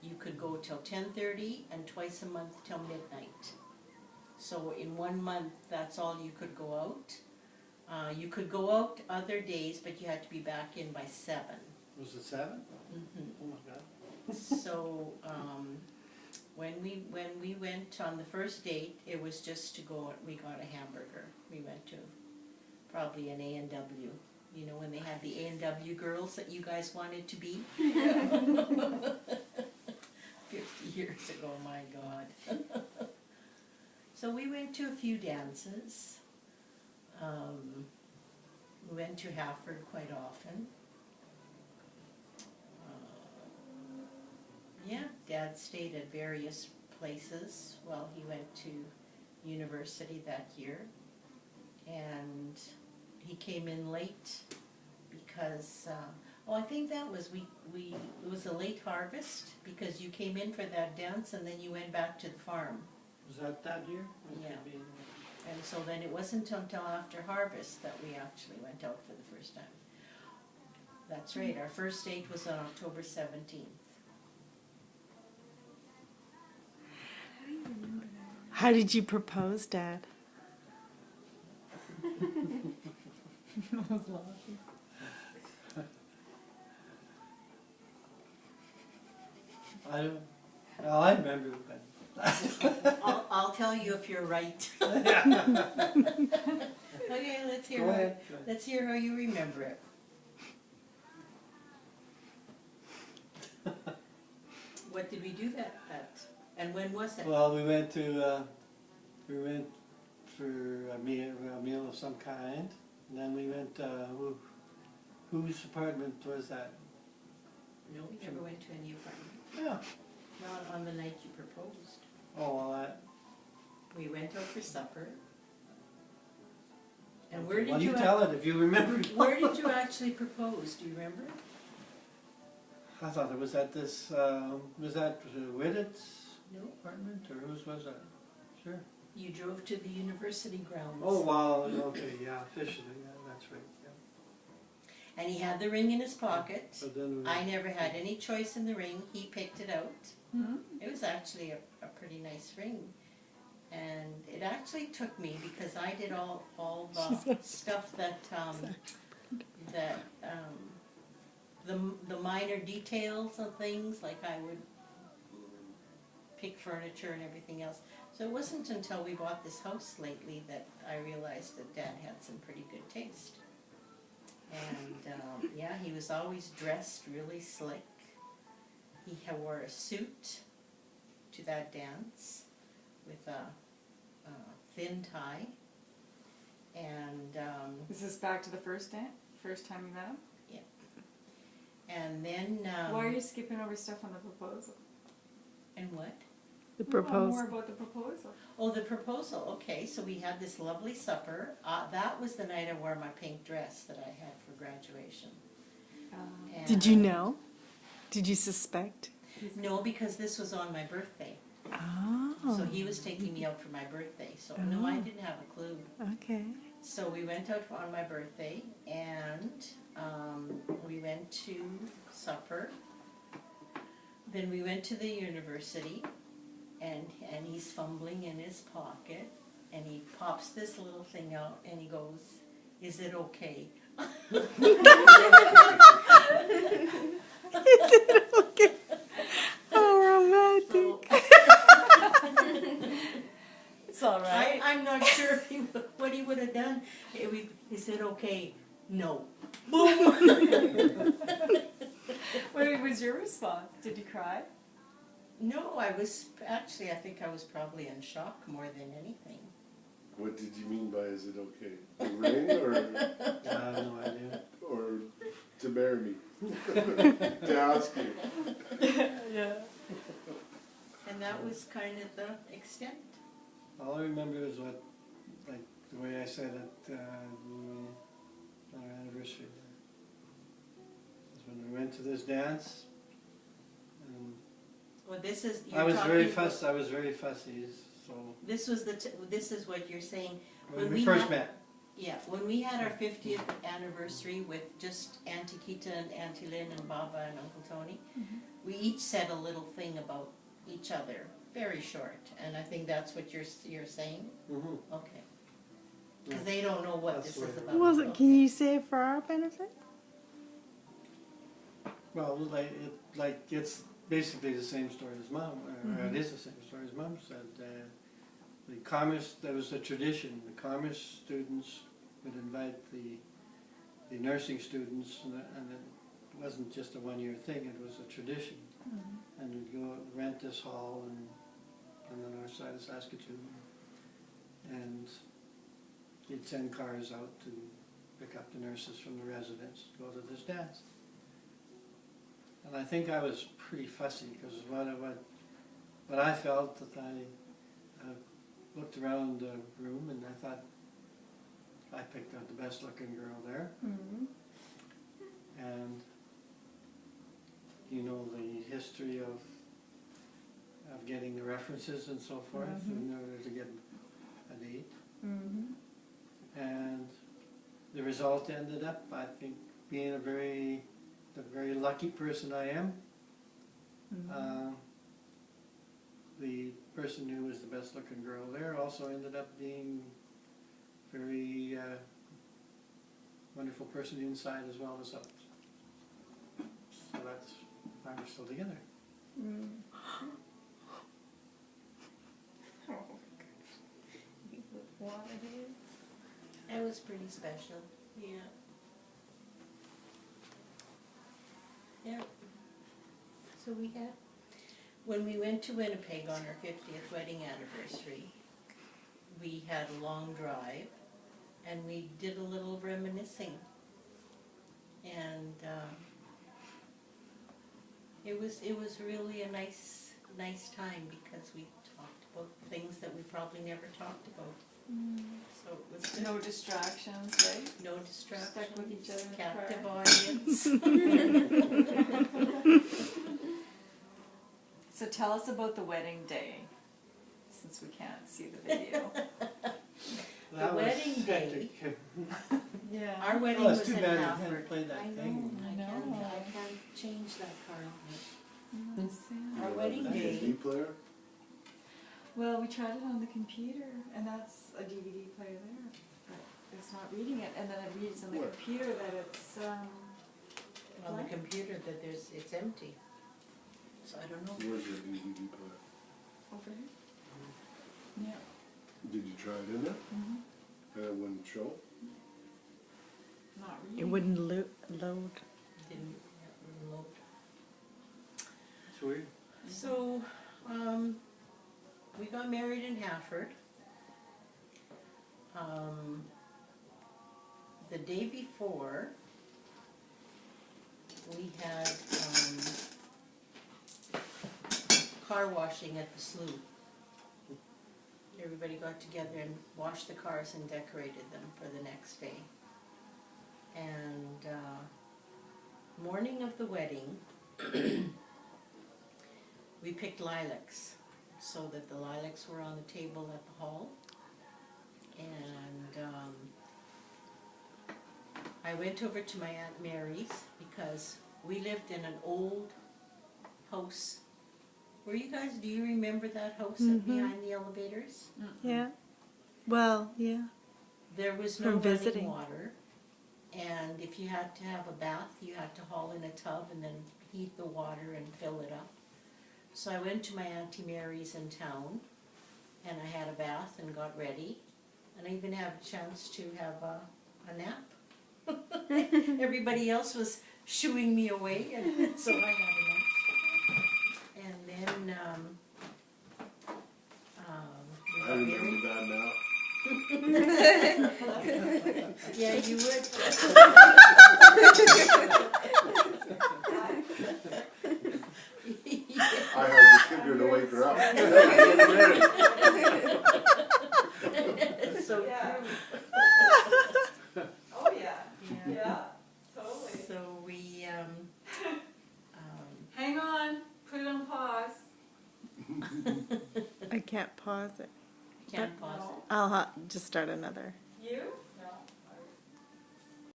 you could go till 10:30 and twice a month till midnight. So in 1 month, that's all you could go out. You could go out other days, but you had to be back in by 7. Was it 7? Mm-hmm. Oh my God. So when we went on the first date, it was just to go. We got a hamburger. We went to probably an A&W. You know, when they had the A&W girls that you guys wanted to be. 50 years ago, my God. So we went to a few dances. We went to Halford quite often. Yeah, Dad stayed at various places while he went to university that year. And he came in late because, I think that was, it was a late harvest because you came in for that dance and then you went back to the farm. Was that year? Yeah. And so then it wasn't until after harvest that we actually went out for the first time. That's right, our first date was on October 17th. How did you propose, Dad? I remember it, but I'll tell you if you're right. Okay, let's hear Go ahead. let's hear how you remember it. What did we do that and when was it? Well, we went for a meal of some kind, and then we went, whose apartment was that? No, we never went to any apartment. Yeah. Not on the night you proposed. Oh, well, We went out for supper. And where well, did you you tell it if you remember. where did you actually propose? Do you remember? I thought it was at this, was that Whittit's No. apartment, or whose was that? Sure. You drove to the university grounds. Oh, wow, okay, yeah, officially, yeah, that's right, yeah. And he had the ring in his pocket. But then we, I never had any choice in the ring. He picked it out. Hmm? It was actually a pretty nice ring. And it actually took me because I did all the stuff that the minor details of things, like I would pick furniture and everything else. So it wasn't until we bought this house lately that I realized that Dad had some pretty good taste. And yeah, he was always dressed really slick. He wore a suit to that dance with a thin tie. And Is this back to the first time you met him? and then Why are you skipping over stuff on the proposal? and what? We The want proposal. more about the proposal. Oh, the proposal. Okay, so we had this lovely supper. That was the night I wore my pink dress that I had for graduation. And Did you know? Did you suspect? No, because this was on my birthday. Oh. So he was taking me out for my birthday. So no, I didn't have a clue. Okay. So we went out on my birthday, and we went to supper. Then we went to the university, and he's fumbling in his pocket, and he pops this little thing out, and he goes, "Is it okay?" Okay. Oh, romantic. It's all right. I'm not sure if what he would have done. He said, "Okay, no." What was your response? Did you cry? No, I think I was probably in shock more than anything. What did you mean by "is it okay"? The ring, or I have no idea. to marry me? To ask you? Yeah. And that was kind of the extent. All I remember is the way I said it on our anniversary. Is when we went to this dance, and Well, this is. I was very fussy. So This is what you're saying. when we first met, Yeah, when we had our 50th anniversary with just Auntie Kita and Auntie Lynn and Baba and Uncle Tony, we each said a little thing about each other, very short, and I think that's what you're saying? Mhm. Okay. Because they don't know what That's this is what- about. Was it? Can Okay. you say it for our benefit? Well, like it's basically the same story as Mom, or it is the same story as Mom said. The commerce, there was a tradition. The commerce students would invite the nursing students, and it wasn't just a one-year thing. It was a tradition, and we'd go rent this hall on the north side of Saskatoon, and you'd send cars out to pick up the nurses from the residents, go to this dance. And I think I was pretty fussy because what I felt that I looked around the room and I thought I picked out the best looking girl there. And you know the history of getting the references and so forth in order to get a date. And the result ended up, I think, being the very lucky person I am. The person who was the best looking girl there also ended up being very wonderful person inside as well as out. So that's why we're still together. That was pretty special, yeah. Yeah. So we had, when we went to Winnipeg on our 50th wedding anniversary, we had a long drive and we did a little reminiscing. And it was really a nice time because we talked about things that we probably never talked about. So it was good. No distractions, right? No distractions. Stuck with each other in the Captive car. audience. So tell us about the wedding day, since we can't see the video. That was wedding day. hectic. Yeah. Our wedding Oh, was it's too in bad you Halford. can't play that I know, thing. I know. I can't change that card. Sad. Our wedding That day. DVD player? Well, we tried it on the computer, and that's a DVD player there, but it's not reading it. And then it reads on the Where? computer that it's On the What? computer that it's empty. So I don't know. Where's your DVD player? over here. Yeah. Did you try it in there? And it wouldn't show? Not It reading. wouldn't load. Didn't load. It's weird. So, we got married in Halford. The day before, we had car washing at the slough. Everybody got together and washed the cars and decorated them for the next day. And morning of the wedding, we picked lilacs, so that the lilacs were on the table at the hall. And I went over to my Aunt Mary's because we lived in an old house. Do you remember that house behind the elevators? Yeah. Well, yeah. There was no From running visiting. water, and if you had to have a bath, you had to haul in a tub and then heat the water and fill it up. So I went to my Auntie Mary's in town, and I had a bath and got ready, and I even had a chance to have a nap. Everybody else was shooing me away, and so I had a nap. And then we I got married. remember that now. Yeah, you would. I heard the kicker to wake her up. So Yeah. true. Oh yeah. Yeah. Yeah. Totally. So we, Hang on. Put it on pause. I can't pause it. can't pause it. I'll just start another.